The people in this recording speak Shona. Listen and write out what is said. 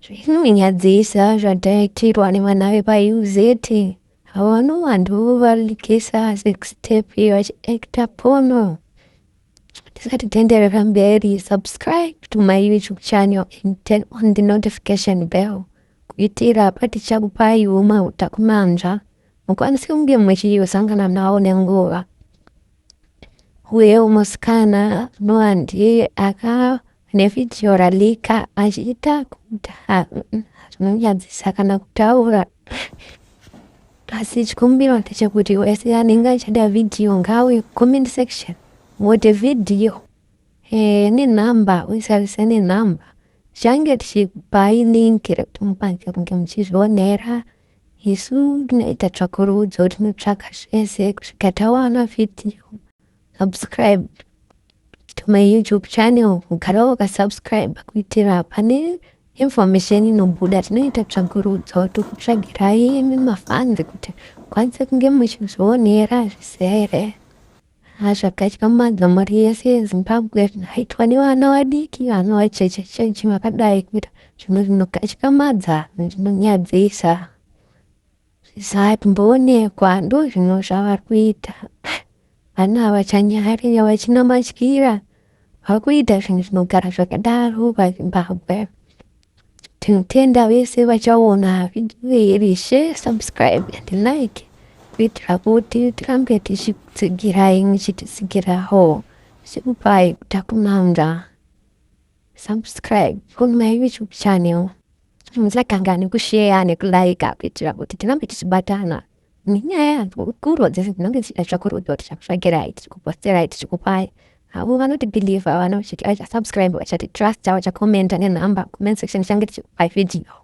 Zvinominyadzisa zvadaitirwa nevana vepaUZ. Havano vantu valikisa 6 step iyo vachiacta pono. Tisati tienderera mberi, subscribe to my YouTube channel and turn on the notification bell. Kuitira patichakupai uma utakumanja. Mukwanise kunge mwechiyosangana nawo nenguva. Uye musikana noandi aka nevideo ralika achiita kuta zvinonyadzisa kana kutaura. Asi chikumbiro ndechekuti wese anenge achida video ngauye comment section wote video nenhamba uisarise nenhamba change tichipai link rekuti mukwanise kunge muchizvionera. Isu tinoita tsvakurudzo, tinotsvaka zvese kusvika tawana video. Subscribe to my YouTube channel, ugara wakasubscribe kuitira pane information inobuda. Tinoita tsvakurudzo tokutsvagirai mafans kuti mukwanise kunge muchizvionera zvizere. Zvakatyamadza mari yese yeZimbabwe zvinoitwa nevana vadiki, vana vachechechechi vakadai kuita zvinhu zvinokatyamadza zvinonyadzisa. Zvisatomboonekwa ndo zvinhu zvavari kuita. Vana havachanyari, havachina matyira. Vakuita zvinhu zvinogara zvakadaro paZimbabwe. Tinotenda vese vachaona video iri, share, subscribe and like. Kuitira kuti tirambe tichitsigirai muchitisigirawo zvichikupai kutakumanja. Subscribe on my YouTube channel. Musakangani kushare nekulike kuitira kuti tirambe tichibatana. Nenyaya huru dzese dzinenge dzichida tsvakurudzo tichakutsvagirai, tichikuposterai, tichikupai. Avo vanotibhiliva, vanochiti vachasubscribe, vachati trust, vachakomenta nenhamba comment section change tichikupai video.